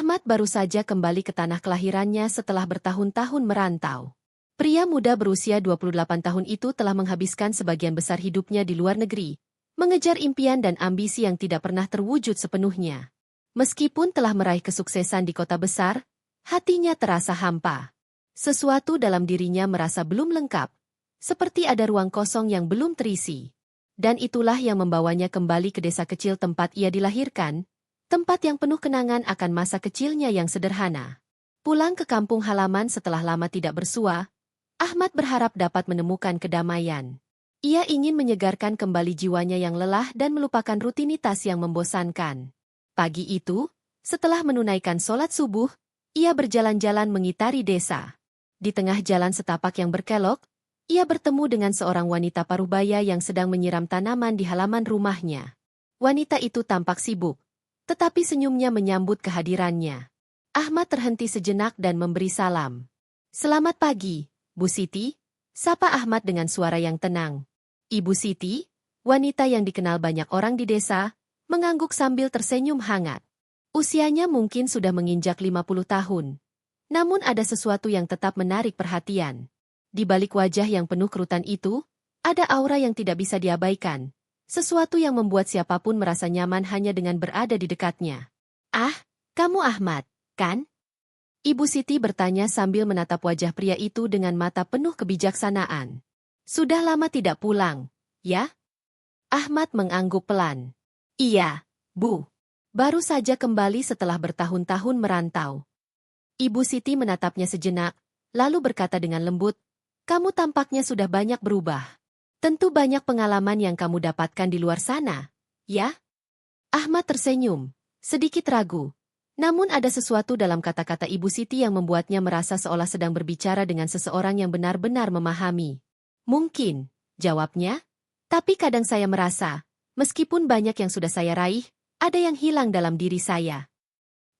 Ahmad baru saja kembali ke tanah kelahirannya setelah bertahun-tahun merantau. Pria muda berusia 28 tahun itu telah menghabiskan sebagian besar hidupnya di luar negeri, mengejar impian dan ambisi yang tidak pernah terwujud sepenuhnya. Meskipun telah meraih kesuksesan di kota besar, hatinya terasa hampa. Sesuatu dalam dirinya merasa belum lengkap, seperti ada ruang kosong yang belum terisi. Dan itulah yang membawanya kembali ke desa kecil tempat ia dilahirkan, tempat yang penuh kenangan akan masa kecilnya yang sederhana. Pulang ke kampung halaman setelah lama tidak bersua, Ahmad berharap dapat menemukan kedamaian. Ia ingin menyegarkan kembali jiwanya yang lelah dan melupakan rutinitas yang membosankan. Pagi itu, setelah menunaikan sholat subuh, ia berjalan-jalan mengitari desa. Di tengah jalan setapak yang berkelok, ia bertemu dengan seorang wanita parubaya yang sedang menyiram tanaman di halaman rumahnya. Wanita itu tampak sibuk, tetapi senyumnya menyambut kehadirannya. Ahmad terhenti sejenak dan memberi salam. "Selamat pagi, Bu Siti," sapa Ahmad dengan suara yang tenang. Ibu Siti, wanita yang dikenal banyak orang di desa, mengangguk sambil tersenyum hangat. Usianya mungkin sudah menginjak 50 tahun. Namun ada sesuatu yang tetap menarik perhatian. Di balik wajah yang penuh kerutan itu, ada aura yang tidak bisa diabaikan. Sesuatu yang membuat siapapun merasa nyaman hanya dengan berada di dekatnya. "Ah, kamu Ahmad, kan?" Ibu Siti bertanya sambil menatap wajah pria itu dengan mata penuh kebijaksanaan. "Sudah lama tidak pulang, ya?" Ahmad mengangguk pelan. "Iya, Bu. Baru saja kembali setelah bertahun-tahun merantau." Ibu Siti menatapnya sejenak, lalu berkata dengan lembut, "Kamu tampaknya sudah banyak berubah. Tentu banyak pengalaman yang kamu dapatkan di luar sana, ya?" Ahmad tersenyum, sedikit ragu. Namun ada sesuatu dalam kata-kata Ibu Siti yang membuatnya merasa seolah sedang berbicara dengan seseorang yang benar-benar memahami. "Mungkin," jawabnya, "tapi kadang saya merasa, meskipun banyak yang sudah saya raih, ada yang hilang dalam diri saya."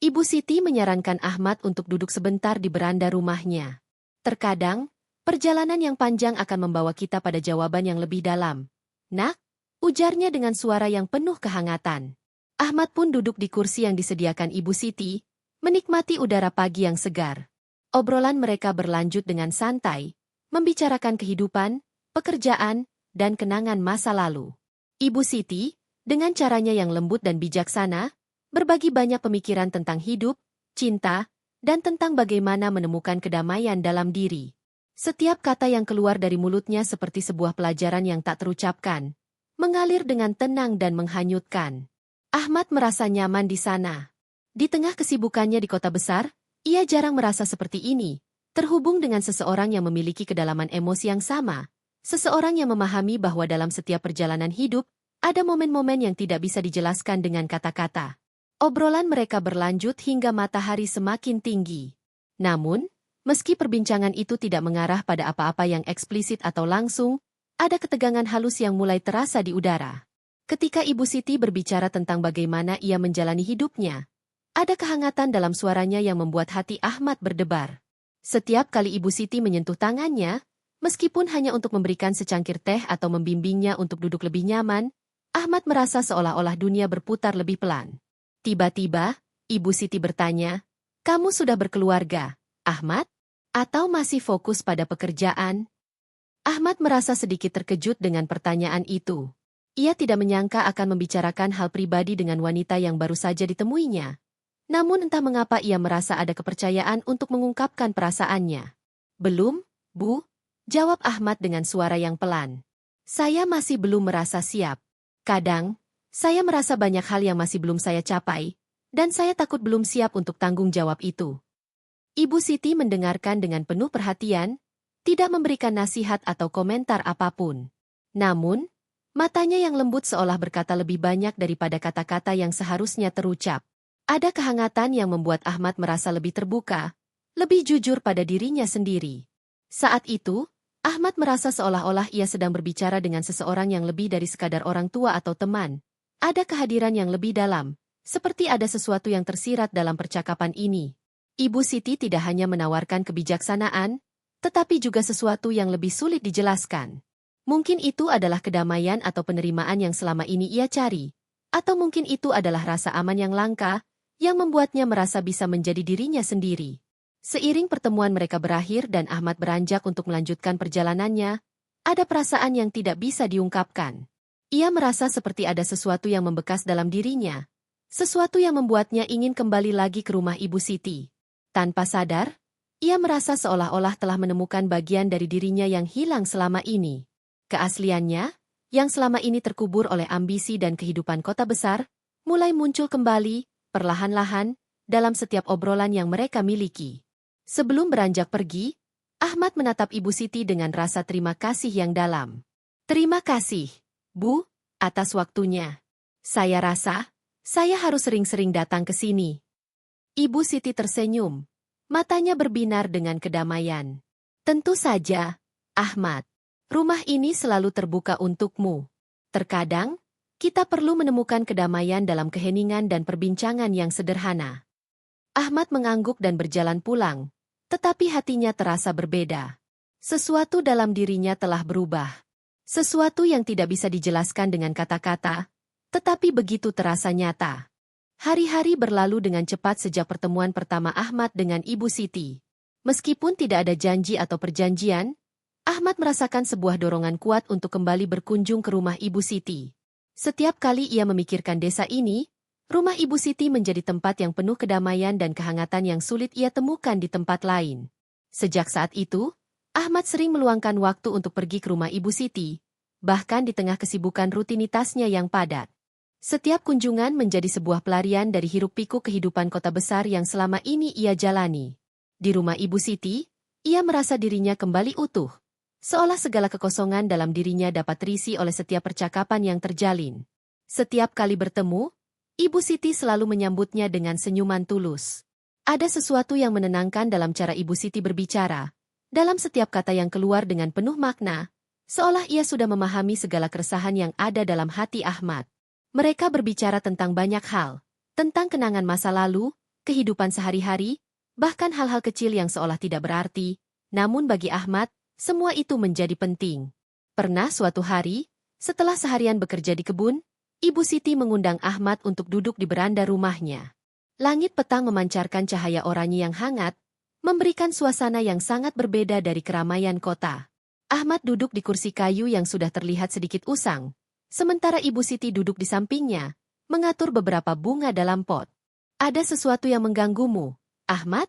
Ibu Siti menyarankan Ahmad untuk duduk sebentar di beranda rumahnya. "Terkadang, perjalanan yang panjang akan membawa kita pada jawaban yang lebih dalam." "Nak," ujarnya dengan suara yang penuh kehangatan. Ahmad pun duduk di kursi yang disediakan Ibu Siti, menikmati udara pagi yang segar. Obrolan mereka berlanjut dengan santai, membicarakan kehidupan, pekerjaan, dan kenangan masa lalu. Ibu Siti, dengan caranya yang lembut dan bijaksana, berbagi banyak pemikiran tentang hidup, cinta, dan tentang bagaimana menemukan kedamaian dalam diri. Setiap kata yang keluar dari mulutnya seperti sebuah pelajaran yang tak terucapkan, mengalir dengan tenang dan menghanyutkan. Ahmad merasa nyaman di sana. Di tengah kesibukannya di kota besar, ia jarang merasa seperti ini, terhubung dengan seseorang yang memiliki kedalaman emosi yang sama, seseorang yang memahami bahwa dalam setiap perjalanan hidup, ada momen-momen yang tidak bisa dijelaskan dengan kata-kata. Obrolan mereka berlanjut hingga matahari semakin tinggi. Namun, meski perbincangan itu tidak mengarah pada apa-apa yang eksplisit atau langsung, ada ketegangan halus yang mulai terasa di udara. Ketika Ibu Siti berbicara tentang bagaimana ia menjalani hidupnya, ada kehangatan dalam suaranya yang membuat hati Ahmad berdebar. Setiap kali Ibu Siti menyentuh tangannya, meskipun hanya untuk memberikan secangkir teh atau membimbingnya untuk duduk lebih nyaman, Ahmad merasa seolah-olah dunia berputar lebih pelan. Tiba-tiba, Ibu Siti bertanya, "Kamu sudah berkeluarga, Ahmad? Atau masih fokus pada pekerjaan?" Ahmad merasa sedikit terkejut dengan pertanyaan itu. Ia tidak menyangka akan membicarakan hal pribadi dengan wanita yang baru saja ditemuinya. Namun entah mengapa ia merasa ada kepercayaan untuk mengungkapkan perasaannya. "Belum, Bu," jawab Ahmad dengan suara yang pelan. "Saya masih belum merasa siap. Kadang, saya merasa banyak hal yang masih belum saya capai, dan saya takut belum siap untuk tanggung jawab itu." Ibu Siti mendengarkan dengan penuh perhatian, tidak memberikan nasihat atau komentar apapun. Namun, matanya yang lembut seolah berkata lebih banyak daripada kata-kata yang seharusnya terucap. Ada kehangatan yang membuat Ahmad merasa lebih terbuka, lebih jujur pada dirinya sendiri. Saat itu, Ahmad merasa seolah-olah ia sedang berbicara dengan seseorang yang lebih dari sekadar orang tua atau teman. Ada kehadiran yang lebih dalam, seperti ada sesuatu yang tersirat dalam percakapan ini. Ibu Siti tidak hanya menawarkan kebijaksanaan, tetapi juga sesuatu yang lebih sulit dijelaskan. Mungkin itu adalah kedamaian atau penerimaan yang selama ini ia cari. Atau mungkin itu adalah rasa aman yang langka, yang membuatnya merasa bisa menjadi dirinya sendiri. Seiring pertemuan mereka berakhir dan Ahmad beranjak untuk melanjutkan perjalanannya, ada perasaan yang tidak bisa diungkapkan. Ia merasa seperti ada sesuatu yang membekas dalam dirinya, sesuatu yang membuatnya ingin kembali lagi ke rumah Ibu Siti. Tanpa sadar, ia merasa seolah-olah telah menemukan bagian dari dirinya yang hilang selama ini. Keasliannya, yang selama ini terkubur oleh ambisi dan kehidupan kota besar, mulai muncul kembali, perlahan-lahan, dalam setiap obrolan yang mereka miliki. Sebelum beranjak pergi, Ahmad menatap Ibu Siti dengan rasa terima kasih yang dalam. Terima kasih, Bu, atas waktunya. Saya rasa, saya harus sering-sering datang ke sini. Ibu Siti tersenyum, matanya berbinar dengan kedamaian. Tentu saja, Ahmad. Rumah ini selalu terbuka untukmu. Terkadang, kita perlu menemukan kedamaian dalam keheningan dan perbincangan yang sederhana. Ahmad mengangguk dan berjalan pulang, tetapi hatinya terasa berbeda. Sesuatu dalam dirinya telah berubah. Sesuatu yang tidak bisa dijelaskan dengan kata-kata, tetapi begitu terasa nyata. Hari-hari berlalu dengan cepat sejak pertemuan pertama Ahmad dengan Ibu Siti. Meskipun tidak ada janji atau perjanjian, Ahmad merasakan sebuah dorongan kuat untuk kembali berkunjung ke rumah Ibu Siti. Setiap kali ia memikirkan desa ini, rumah Ibu Siti menjadi tempat yang penuh kedamaian dan kehangatan yang sulit ia temukan di tempat lain. Sejak saat itu, Ahmad sering meluangkan waktu untuk pergi ke rumah Ibu Siti, bahkan di tengah kesibukan rutinitasnya yang padat. Setiap kunjungan menjadi sebuah pelarian dari hiruk-pikuk kehidupan kota besar yang selama ini ia jalani. Di rumah Ibu Siti, ia merasa dirinya kembali utuh, seolah segala kekosongan dalam dirinya dapat terisi oleh setiap percakapan yang terjalin. Setiap kali bertemu, Ibu Siti selalu menyambutnya dengan senyuman tulus. Ada sesuatu yang menenangkan dalam cara Ibu Siti berbicara, dalam setiap kata yang keluar dengan penuh makna, seolah ia sudah memahami segala keresahan yang ada dalam hati Ahmad. Mereka berbicara tentang banyak hal, tentang kenangan masa lalu, kehidupan sehari-hari, bahkan hal-hal kecil yang seolah tidak berarti, namun bagi Ahmad, semua itu menjadi penting. Pernah suatu hari, setelah seharian bekerja di kebun, Ibu Siti mengundang Ahmad untuk duduk di beranda rumahnya. Langit petang memancarkan cahaya oranye yang hangat, memberikan suasana yang sangat berbeda dari keramaian kota. Ahmad duduk di kursi kayu yang sudah terlihat sedikit usang, sementara Ibu Siti duduk di sampingnya, mengatur beberapa bunga dalam pot. Ada sesuatu yang mengganggumu, Ahmad?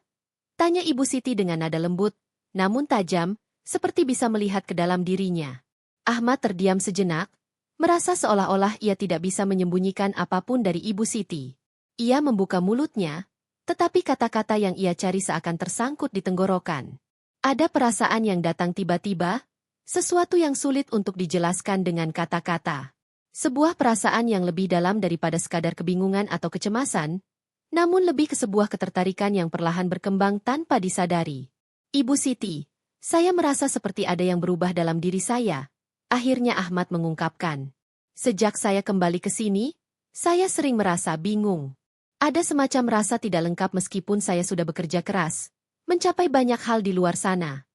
Tanya Ibu Siti dengan nada lembut, namun tajam, seperti bisa melihat ke dalam dirinya. Ahmad terdiam sejenak, merasa seolah-olah ia tidak bisa menyembunyikan apapun dari Ibu Siti. Ia membuka mulutnya, tetapi kata-kata yang ia cari seakan tersangkut di tenggorokan. Ada perasaan yang datang tiba-tiba, sesuatu yang sulit untuk dijelaskan dengan kata-kata. Sebuah perasaan yang lebih dalam daripada sekadar kebingungan atau kecemasan, namun lebih ke sebuah ketertarikan yang perlahan berkembang tanpa disadari. Ibu Siti, saya merasa seperti ada yang berubah dalam diri saya. Akhirnya Ahmad mengungkapkan. Sejak saya kembali ke sini, saya sering merasa bingung. Ada semacam rasa tidak lengkap meskipun saya sudah bekerja keras, mencapai banyak hal di luar sana.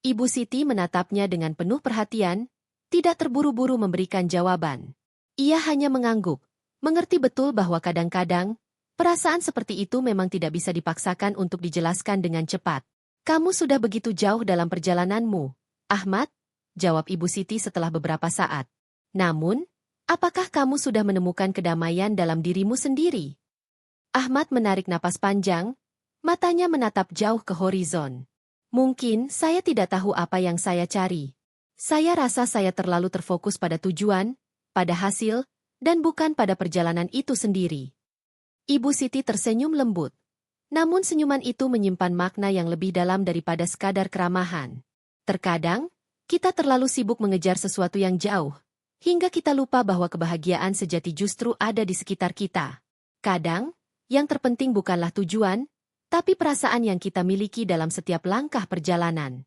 Ibu Siti menatapnya dengan penuh perhatian, tidak terburu-buru memberikan jawaban. Ia hanya mengangguk, mengerti betul bahwa kadang-kadang, perasaan seperti itu memang tidak bisa dipaksakan untuk dijelaskan dengan cepat. Kamu sudah begitu jauh dalam perjalananmu, Ahmad? Jawab Ibu Siti setelah beberapa saat. Namun, apakah kamu sudah menemukan kedamaian dalam dirimu sendiri? Ahmad menarik napas panjang, matanya menatap jauh ke horizon. Mungkin saya tidak tahu apa yang saya cari. Saya rasa saya terlalu terfokus pada tujuan, pada hasil, dan bukan pada perjalanan itu sendiri. Ibu Siti tersenyum lembut. Namun senyuman itu menyimpan makna yang lebih dalam daripada sekadar keramahan. Terkadang, kita terlalu sibuk mengejar sesuatu yang jauh, hingga kita lupa bahwa kebahagiaan sejati justru ada di sekitar kita. Kadang, yang terpenting bukanlah tujuan, tapi perasaan yang kita miliki dalam setiap langkah perjalanan.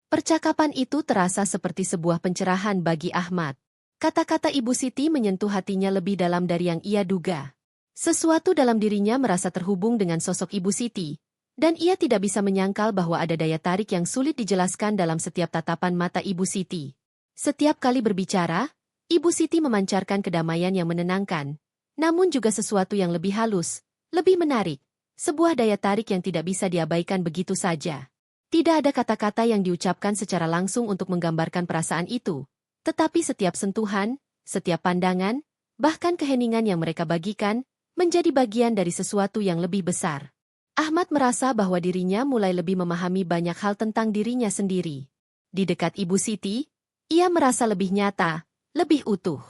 Percakapan itu terasa seperti sebuah pencerahan bagi Ahmad. Kata-kata Ibu Siti menyentuh hatinya lebih dalam dari yang ia duga. Sesuatu dalam dirinya merasa terhubung dengan sosok Ibu Siti, dan ia tidak bisa menyangkal bahwa ada daya tarik yang sulit dijelaskan dalam setiap tatapan mata Ibu Siti. Setiap kali berbicara, Ibu Siti memancarkan kedamaian yang menenangkan, namun juga sesuatu yang lebih halus, Lebih menarik, sebuah daya tarik yang tidak bisa diabaikan begitu saja. Tidak ada kata-kata yang diucapkan secara langsung untuk menggambarkan perasaan itu, tetapi setiap sentuhan, setiap pandangan, bahkan keheningan yang mereka bagikan, menjadi bagian dari sesuatu yang lebih besar. Ahmad merasa bahwa dirinya mulai lebih memahami banyak hal tentang dirinya sendiri. Di dekat Ibu Siti, ia merasa lebih nyata, lebih utuh.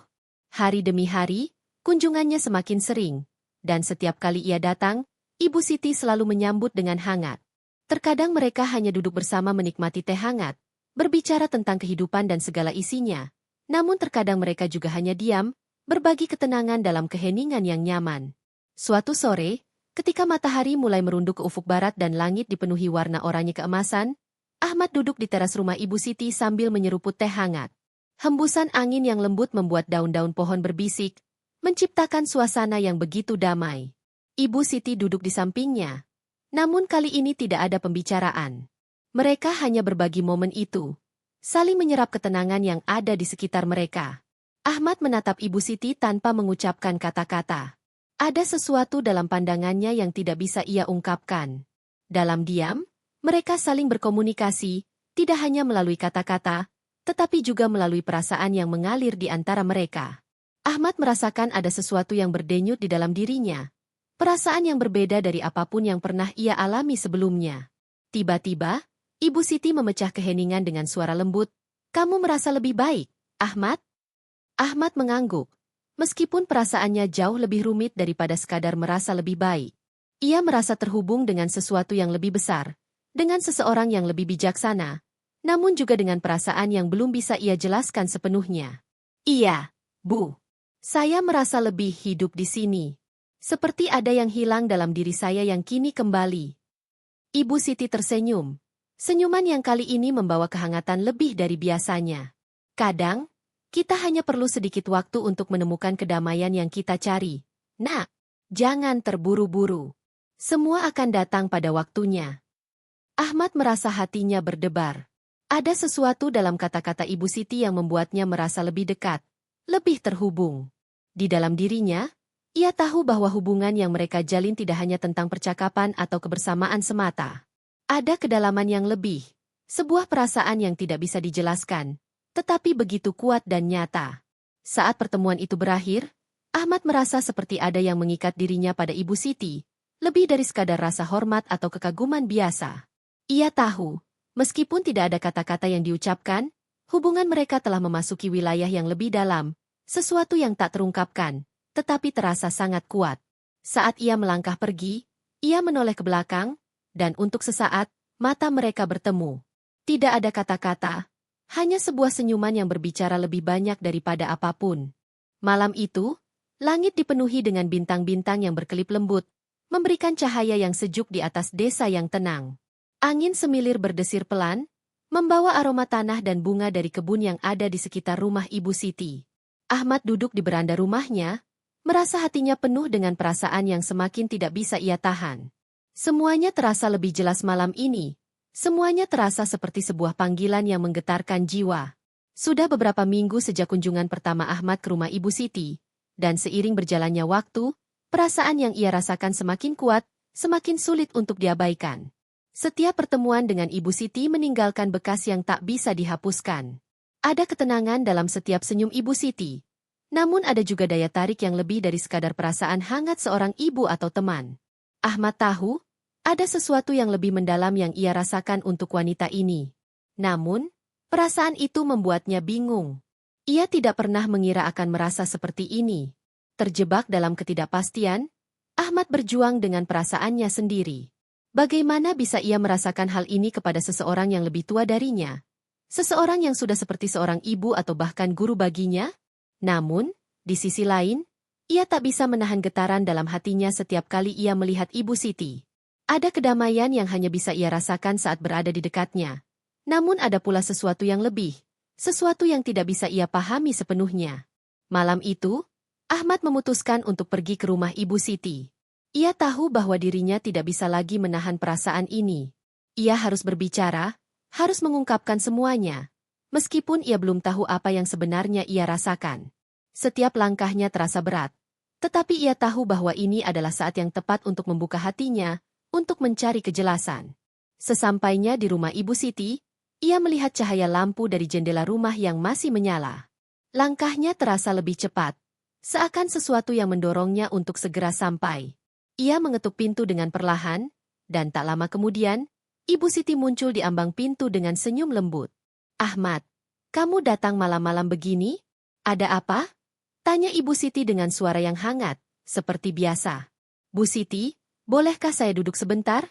Hari demi hari, kunjungannya semakin sering, dan setiap kali ia datang, Ibu Siti selalu menyambut dengan hangat. Terkadang mereka hanya duduk bersama menikmati teh hangat, berbicara tentang kehidupan dan segala isinya. Namun terkadang mereka juga hanya diam, berbagi ketenangan dalam keheningan yang nyaman. Suatu sore, ketika matahari mulai merunduk ke ufuk barat dan langit dipenuhi warna oranye keemasan, Ahmad duduk di teras rumah Ibu Siti sambil menyeruput teh hangat. Hembusan angin yang lembut membuat daun-daun pohon berbisik, menciptakan suasana yang begitu damai. Ibu Siti duduk di sampingnya. Namun kali ini tidak ada pembicaraan. Mereka hanya berbagi momen itu, saling menyerap ketenangan yang ada di sekitar mereka. Ahmad menatap Ibu Siti tanpa mengucapkan kata-kata. Ada sesuatu dalam pandangannya yang tidak bisa ia ungkapkan. Dalam diam, mereka saling berkomunikasi, tidak hanya melalui kata-kata, tetapi juga melalui perasaan yang mengalir di antara mereka. Ahmad merasakan ada sesuatu yang berdenyut di dalam dirinya. Perasaan yang berbeda dari apapun yang pernah ia alami sebelumnya. Tiba-tiba, Ibu Siti memecah keheningan dengan suara lembut. "Kamu merasa lebih baik, Ahmad?" Ahmad mengangguk. Meskipun perasaannya jauh lebih rumit daripada sekadar merasa lebih baik. Ia merasa terhubung dengan sesuatu yang lebih besar, dengan seseorang yang lebih bijaksana, namun juga dengan perasaan yang belum bisa ia jelaskan sepenuhnya. "Iya, Bu. Saya merasa lebih hidup di sini. Seperti ada yang hilang dalam diri saya yang kini kembali." Ibu Siti tersenyum. Senyuman yang kali ini membawa kehangatan lebih dari biasanya. "Kadang, kita hanya perlu sedikit waktu untuk menemukan kedamaian yang kita cari. Nak, jangan terburu-buru. Semua akan datang pada waktunya." Ahmad merasa hatinya berdebar. Ada sesuatu dalam kata-kata Ibu Siti yang membuatnya merasa lebih dekat, lebih terhubung. Di dalam dirinya, ia tahu bahwa hubungan yang mereka jalin tidak hanya tentang percakapan atau kebersamaan semata. Ada kedalaman yang lebih, sebuah perasaan yang tidak bisa dijelaskan, tetapi begitu kuat dan nyata. Saat pertemuan itu berakhir, Ahmad merasa seperti ada yang mengikat dirinya pada Ibu Siti, lebih dari sekadar rasa hormat atau kekaguman biasa. Ia tahu, meskipun tidak ada kata-kata yang diucapkan, hubungan mereka telah memasuki wilayah yang lebih dalam, sesuatu yang tak terungkapkan, tetapi terasa sangat kuat. Saat ia melangkah pergi, ia menoleh ke belakang, dan untuk sesaat, mata mereka bertemu. Tidak ada kata-kata, hanya sebuah senyuman yang berbicara lebih banyak daripada apapun. Malam itu, langit dipenuhi dengan bintang-bintang yang berkelip lembut, memberikan cahaya yang sejuk di atas desa yang tenang. Angin semilir berdesir pelan, membawa aroma tanah dan bunga dari kebun yang ada di sekitar rumah Ibu Siti. Ahmad duduk di beranda rumahnya, merasa hatinya penuh dengan perasaan yang semakin tidak bisa ia tahan. Semuanya terasa lebih jelas malam ini. Semuanya terasa seperti sebuah panggilan yang menggetarkan jiwa. Sudah beberapa minggu sejak kunjungan pertama Ahmad ke rumah Ibu Siti, dan seiring berjalannya waktu, perasaan yang ia rasakan semakin kuat, semakin sulit untuk diabaikan. Setiap pertemuan dengan Ibu Siti meninggalkan bekas yang tak bisa dihapuskan. Ada ketenangan dalam setiap senyum Ibu Siti. Namun ada juga daya tarik yang lebih dari sekadar perasaan hangat seorang ibu atau teman. Ahmad tahu, ada sesuatu yang lebih mendalam yang ia rasakan untuk wanita ini. Namun, perasaan itu membuatnya bingung. Ia tidak pernah mengira akan merasa seperti ini. Terjebak dalam ketidakpastian, Ahmad berjuang dengan perasaannya sendiri. Bagaimana bisa ia merasakan hal ini kepada seseorang yang lebih tua darinya? Seseorang yang sudah seperti seorang ibu atau bahkan guru baginya? Namun, di sisi lain, ia tak bisa menahan getaran dalam hatinya setiap kali ia melihat Ibu Siti. Ada kedamaian yang hanya bisa ia rasakan saat berada di dekatnya. Namun ada pula sesuatu yang lebih, sesuatu yang tidak bisa ia pahami sepenuhnya. Malam itu, Ahmad memutuskan untuk pergi ke rumah Ibu Siti. Ia tahu bahwa dirinya tidak bisa lagi menahan perasaan ini. Ia harus berbicara, harus mengungkapkan semuanya. Meskipun ia belum tahu apa yang sebenarnya ia rasakan. Setiap langkahnya terasa berat. Tetapi ia tahu bahwa ini adalah saat yang tepat untuk membuka hatinya, untuk mencari kejelasan. Sesampainya di rumah Ibu Siti, ia melihat cahaya lampu dari jendela rumah yang masih menyala. Langkahnya terasa lebih cepat, seakan sesuatu yang mendorongnya untuk segera sampai. Ia mengetuk pintu dengan perlahan, dan tak lama kemudian, Ibu Siti muncul di ambang pintu dengan senyum lembut. "Ahmad, kamu datang malam-malam begini? Ada apa?" Tanya Ibu Siti dengan suara yang hangat, seperti biasa. "Bu Siti, bolehkah saya duduk sebentar?"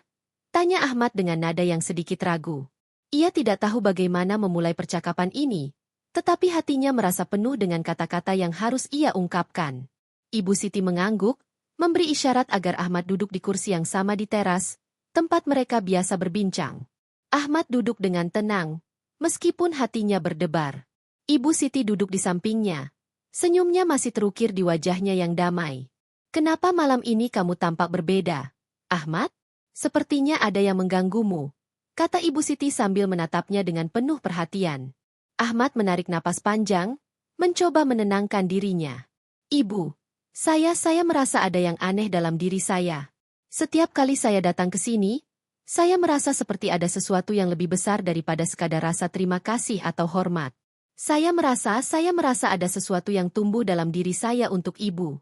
Tanya Ahmad dengan nada yang sedikit ragu. Ia tidak tahu bagaimana memulai percakapan ini, tetapi hatinya merasa penuh dengan kata-kata yang harus ia ungkapkan. Ibu Siti mengangguk, memberi isyarat agar Ahmad duduk di kursi yang sama di teras, tempat mereka biasa berbincang. Ahmad duduk dengan tenang, meskipun hatinya berdebar. Ibu Siti duduk di sampingnya. Senyumnya masih terukir di wajahnya yang damai. "Kenapa malam ini kamu tampak berbeda, Ahmad? Sepertinya ada yang mengganggumu," kata Ibu Siti sambil menatapnya dengan penuh perhatian. Ahmad menarik napas panjang, mencoba menenangkan dirinya. "Ibu, saya merasa ada yang aneh dalam diri saya. Setiap kali saya datang ke sini, saya merasa seperti ada sesuatu yang lebih besar daripada sekadar rasa terima kasih atau hormat. Saya merasa ada sesuatu yang tumbuh dalam diri saya untuk Ibu."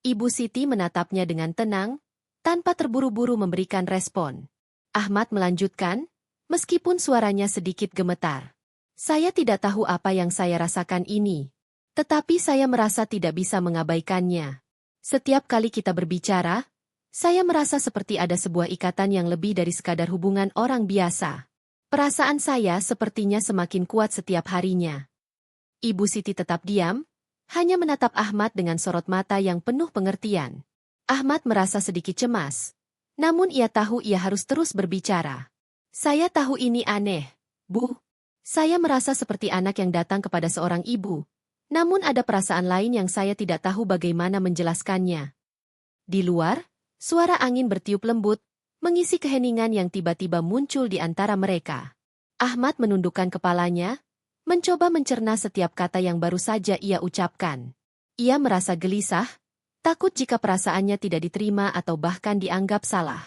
Ibu Siti menatapnya dengan tenang, tanpa terburu-buru memberikan respon. Ahmad melanjutkan, meskipun suaranya sedikit gemetar. "Saya tidak tahu apa yang saya rasakan ini. Tetapi saya merasa tidak bisa mengabaikannya. Setiap kali kita berbicara, saya merasa seperti ada sebuah ikatan yang lebih dari sekadar hubungan orang biasa. Perasaan saya sepertinya semakin kuat setiap harinya." Ibu Siti tetap diam, hanya menatap Ahmad dengan sorot mata yang penuh pengertian. Ahmad merasa sedikit cemas, namun ia tahu ia harus terus berbicara. "Saya tahu ini aneh, Bu. Saya merasa seperti anak yang datang kepada seorang ibu, namun ada perasaan lain yang saya tidak tahu bagaimana menjelaskannya." Di luar, suara angin bertiup lembut, mengisi keheningan yang tiba-tiba muncul di antara mereka. Ahmad menundukkan kepalanya, mencoba mencerna setiap kata yang baru saja ia ucapkan. Ia merasa gelisah, takut jika perasaannya tidak diterima atau bahkan dianggap salah.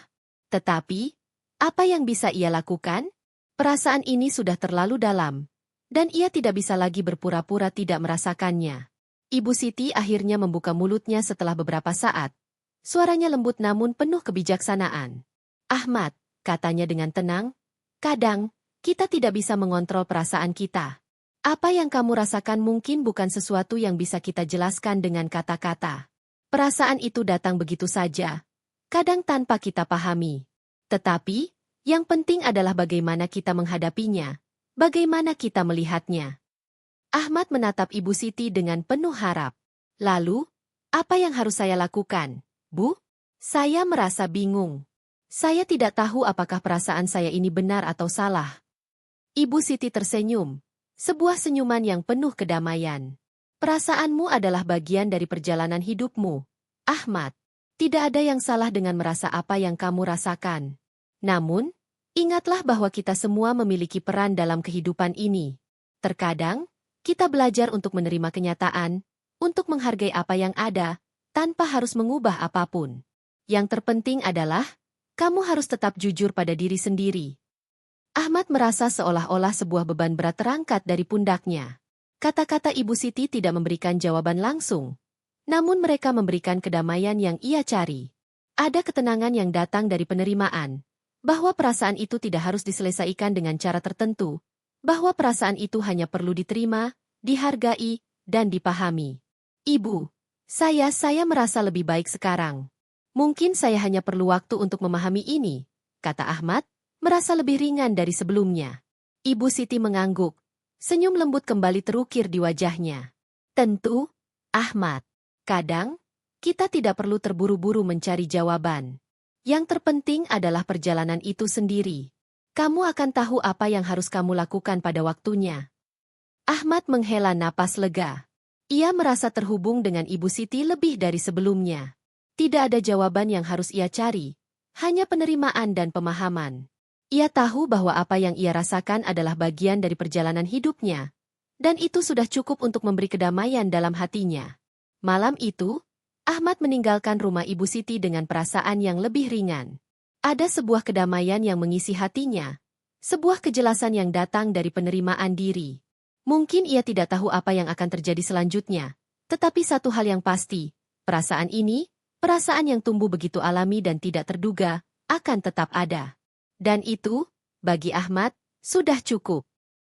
Tetapi, apa yang bisa ia lakukan? Perasaan ini sudah terlalu dalam, dan ia tidak bisa lagi berpura-pura tidak merasakannya. Ibu Siti akhirnya membuka mulutnya setelah beberapa saat. Suaranya lembut namun penuh kebijaksanaan. "Ahmad," katanya dengan tenang, "kadang, kita tidak bisa mengontrol perasaan kita. Apa yang kamu rasakan mungkin bukan sesuatu yang bisa kita jelaskan dengan kata-kata. Perasaan itu datang begitu saja, kadang tanpa kita pahami. Tetapi, yang penting adalah bagaimana kita menghadapinya, bagaimana kita melihatnya." Ahmad menatap Ibu Siti dengan penuh harap. "Lalu, apa yang harus saya lakukan, Bu? Saya merasa bingung. Saya tidak tahu apakah perasaan saya ini benar atau salah." Ibu Siti tersenyum, sebuah senyuman yang penuh kedamaian. "Perasaanmu adalah bagian dari perjalanan hidupmu, Ahmad. Tidak ada yang salah dengan merasa apa yang kamu rasakan. Namun, ingatlah bahwa kita semua memiliki peran dalam kehidupan ini. Terkadang, kita belajar untuk menerima kenyataan, untuk menghargai apa yang ada, tanpa harus mengubah apapun. Yang terpenting adalah, kamu harus tetap jujur pada diri sendiri." Ahmad merasa seolah-olah sebuah beban berat terangkat dari pundaknya. Kata-kata Ibu Siti tidak memberikan jawaban langsung, namun mereka memberikan kedamaian yang ia cari. Ada ketenangan yang datang dari penerimaan, bahwa perasaan itu tidak harus diselesaikan dengan cara tertentu, bahwa perasaan itu hanya perlu diterima, dihargai, dan dipahami. "Ibu, saya merasa lebih baik sekarang. Mungkin saya hanya perlu waktu untuk memahami ini," kata Ahmad, merasa lebih ringan dari sebelumnya. Ibu Siti mengangguk, senyum lembut kembali terukir di wajahnya. "Tentu, Ahmad. Kadang, kita tidak perlu terburu-buru mencari jawaban. Yang terpenting adalah perjalanan itu sendiri. Kamu akan tahu apa yang harus kamu lakukan pada waktunya." Ahmad menghela napas lega. Ia merasa terhubung dengan Ibu Siti lebih dari sebelumnya. Tidak ada jawaban yang harus ia cari, hanya penerimaan dan pemahaman. Ia tahu bahwa apa yang ia rasakan adalah bagian dari perjalanan hidupnya, dan itu sudah cukup untuk memberi kedamaian dalam hatinya. Malam itu, Ahmad meninggalkan rumah Ibu Siti dengan perasaan yang lebih ringan. Ada sebuah kedamaian yang mengisi hatinya. Sebuah kejelasan yang datang dari penerimaan diri. Mungkin ia tidak tahu apa yang akan terjadi selanjutnya. Tetapi satu hal yang pasti, perasaan ini, perasaan yang tumbuh begitu alami dan tidak terduga, akan tetap ada. Dan itu, bagi Ahmad, sudah cukup.